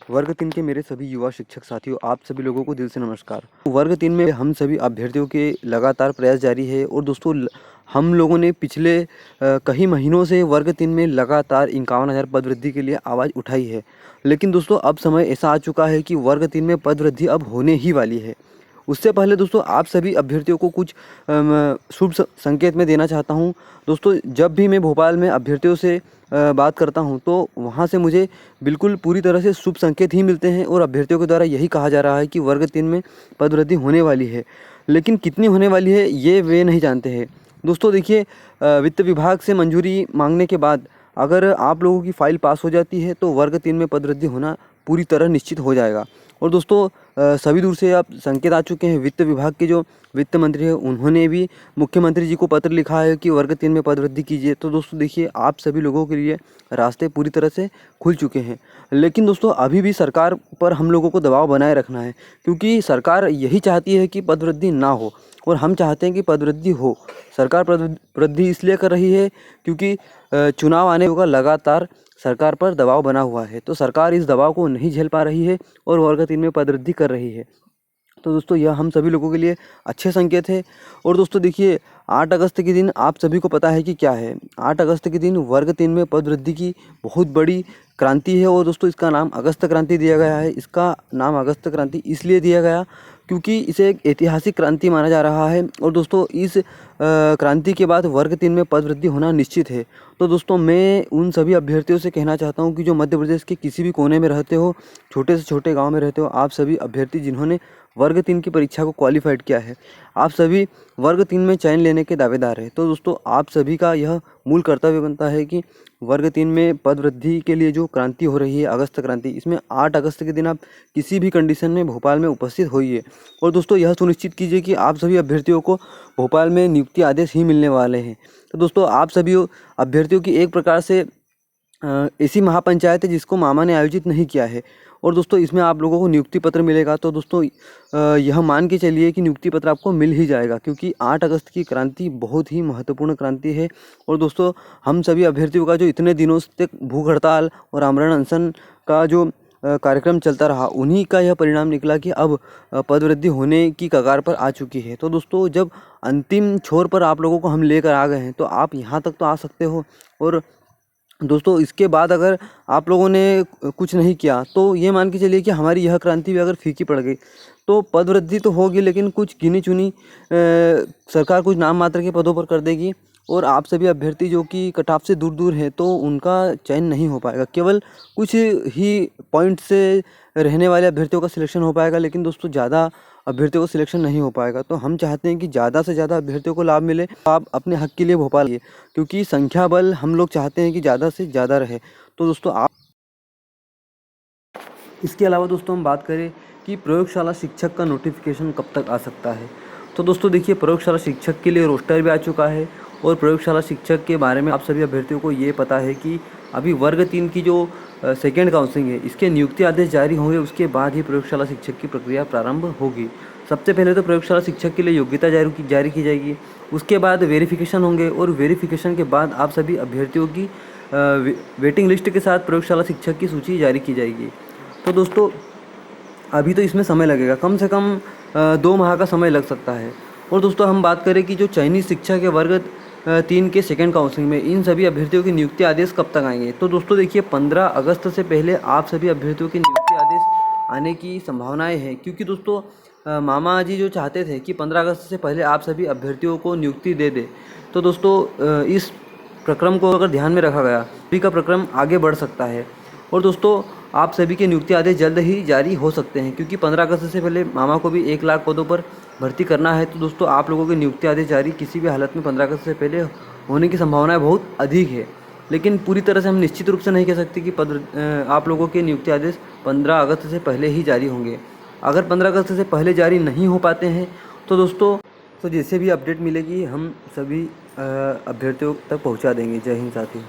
वर्ग 3 के मेरे सभी युवा शिक्षक साथियों, आप सभी लोगों को दिल से नमस्कार। वर्ग 3 में हम सभी अभ्यर्थियों के लगातार प्रयास जारी है और दोस्तों हम लोगों ने पिछले कई महीनों से वर्ग 3 में लगातार 51,000 पद वृद्धि के लिए आवाज़ उठाई है। लेकिन दोस्तों अब समय ऐसा आ चुका है कि वर्ग 3 में पद वृद्धि अब होने ही वाली है। उससे पहले दोस्तों आप सभी अभ्यर्थियों को कुछ शुभ संकेत मैं देना चाहता हूं। दोस्तों जब भी मैं भोपाल में अभ्यर्थियों से बात करता हूं तो वहां से मुझे बिल्कुल पूरी तरह से शुभ संकेत ही मिलते हैं और अभ्यर्थियों के द्वारा यही कहा जा रहा है कि वर्ग 3 में पद वृद्धि होने वाली है। लेकिन कितनी होने वाली है ये वे नहीं जानते हैं। दोस्तों देखिए, वित्त विभाग से मंजूरी मांगने के बाद अगर आप लोगों की फ़ाइल पास हो जाती है तो वर्ग 3 में पद वृद्धि होना पूरी तरह निश्चित हो जाएगा। और दोस्तों सभी दूर से अब संकेत आ चुके हैं। वित्त विभाग के जो वित्त मंत्री हैं उन्होंने भी मुख्यमंत्री जी को पत्र लिखा है कि वर्ग 3 में पद वृद्धि कीजिए। तो दोस्तों देखिए, आप सभी लोगों के लिए रास्ते पूरी तरह से खुल चुके हैं। लेकिन दोस्तों अभी भी सरकार पर हम लोगों को दबाव बनाए रखना है, क्योंकि सरकार यही चाहती है कि पद वृद्धि ना हो और हम चाहते हैं कि पद वृद्धि हो। सरकार पद वृद्धि इसलिए कर रही है क्योंकि चुनाव आने होगा, लगातार सरकार पर दबाव बना हुआ है। तो सरकार इस दबाव को नहीं झेल पा रही है और वर्ग 3 में पद वृद्धि कर रही है। तो दोस्तों यह हम सभी लोगों के लिए अच्छे संकेत है। और दोस्तों देखिए, 8 अगस्त के दिन आप सभी को पता है कि क्या है। 8 अगस्त के दिन वर्ग 3 में पद वृद्धि की बहुत बड़ी क्रांति है और दोस्तों इसका नाम अगस्त क्रांति दिया गया है। इसका नाम अगस्त क्रांति इसलिए दिया गया क्योंकि इसे एक ऐतिहासिक क्रांति माना जा रहा है। और दोस्तों इस क्रांति के बाद वर्ग 3 में पद वृद्धि होना निश्चित है। तो दोस्तों मैं उन सभी अभ्यर्थियों से कहना चाहता हूं कि जो मध्य प्रदेश के किसी भी कोने में रहते हो, छोटे से छोटे गांव में रहते हो, आप सभी अभ्यर्थी जिन्होंने वर्ग 3 की परीक्षा को क्वालिफाइड किया है, आप सभी वर्ग 3 में चयन लेने के दावेदार हैं। तो दोस्तों आप सभी का यह मूल कर्तव्य बनता है कि वर्ग 3 में पद वृद्धि के लिए जो क्रांति हो रही है अगस्त क्रांति, इसमें 8 अगस्त के दिन आप किसी भी कंडीशन में भोपाल में उपस्थित होइए। और दोस्तों यह सुनिश्चित कीजिए कि आप सभी अभ्यर्थियों को भोपाल में नियुक्ति आदेश ही मिलने वाले हैं। तो दोस्तों आप सभी अभ्यर्थियों की एक प्रकार से ऐसी महापंचायत है जिसको मामा ने आयोजित नहीं किया है। और दोस्तों इसमें आप लोगों को नियुक्ति पत्र मिलेगा। तो दोस्तों यह मान के चलिए कि नियुक्ति पत्र आपको मिल ही जाएगा, क्योंकि 8 अगस्त की क्रांति बहुत ही महत्वपूर्ण क्रांति है। और दोस्तों हम सभी अभ्यर्थियों का जो इतने दिनों तक भूख हड़ताल और आमरण अनशन का जो कार्यक्रम चलता रहा, उन्हीं का यह परिणाम निकला कि अब पद वृद्धि होने की कगार पर आ चुकी है। तो दोस्तों जब अंतिम छोर पर आप लोगों को हम लेकर आ गए हैं तो आप यहाँ तक तो आ सकते हो। और दोस्तों इसके बाद अगर आप लोगों ने कुछ नहीं किया तो ये मान के चलिए कि हमारी यह क्रांति भी अगर फीकी पड़ गई तो पद वृद्धि तो होगी, लेकिन कुछ गिनी चुनी सरकार कुछ नाम मात्र के पदों पर कर देगी और आप सभी अभ्यर्थी जो कि कटऑफ से दूर दूर हैं तो उनका चयन नहीं हो पाएगा। केवल कुछ ही पॉइंट से रहने वाले अभ्यर्थियों का सिलेक्शन हो पाएगा, लेकिन दोस्तों ज़्यादा अभ्यर्थियों को सिलेक्शन नहीं हो पाएगा। तो हम चाहते हैं कि ज़्यादा से ज़्यादा अभ्यर्थियों को लाभ मिले। आप अपने हक के लिए भोपाल आइए, क्योंकि संख्या बल हम लोग चाहते हैं कि ज़्यादा से ज़्यादा रहे। तो दोस्तों आप इसके अलावा दोस्तों हम बात करें कि प्रयोगशाला शिक्षक का नोटिफिकेशन कब तक आ सकता है। तो दोस्तों देखिए, प्रयोगशाला शिक्षक के लिए रोस्टर भी आ चुका है और प्रयोगशाला शिक्षक के बारे में आप सभी अभ्यर्थियों को ये पता है कि अभी वर्ग 3 की जो सेकेंड काउंसलिंग है, इसके नियुक्ति आदेश जारी होंगे, उसके बाद ही प्रयोगशाला शिक्षक की प्रक्रिया प्रारंभ होगी। सबसे पहले तो प्रयोगशाला शिक्षक के लिए योग्यता जारी की जाएगी, उसके बाद वेरिफिकेशन होंगे और वेरिफिकेशन के बाद आप सभी अभ्यर्थियों की वेटिंग लिस्ट के साथ प्रयोगशाला शिक्षक की सूची जारी की जाएगी। तो दोस्तों अभी तो इसमें समय लगेगा, कम से कम 2 माह का समय लग सकता है। और दोस्तों हम बात करें कि जो चयनित शिक्षक है वर्ग 3 के सेकेंड काउंसलिंग में, इन सभी अभ्यर्थियों की नियुक्ति आदेश कब तक आएंगे। तो दोस्तों देखिए, 15 अगस्त से पहले आप सभी अभ्यर्थियों की नियुक्ति आदेश आने की संभावनाएं हैं, क्योंकि दोस्तों मामा जी जो चाहते थे कि 15 अगस्त से पहले आप सभी अभ्यर्थियों को नियुक्ति दे दे। तो दोस्तों इस प्रक्रम को अगर ध्यान में रखा गया सभी का प्रक्रम आगे बढ़ सकता है। और दोस्तों आप सभी के नियुक्ति आदेश जल्द ही जारी हो सकते हैं, क्योंकि 15 अगस्त से पहले मामा को भी 1 लाख पदों पर भर्ती करना है। तो दोस्तों आप लोगों के नियुक्ति आदेश जारी किसी भी हालत में 15 अगस्त से पहले होने की संभावनाएं बहुत अधिक है, लेकिन पूरी तरह से हम निश्चित रूप से नहीं कह सकते कि आप लोगों के नियुक्ति आदेश 15 अगस्त से पहले ही जारी होंगे। अगर 15 अगस्त से पहले जारी नहीं हो पाते हैं तो दोस्तों जैसे भी अपडेट मिलेगी हम सभी अभ्यर्थियों तक पहुँचा देंगे। जय हिंद साथी।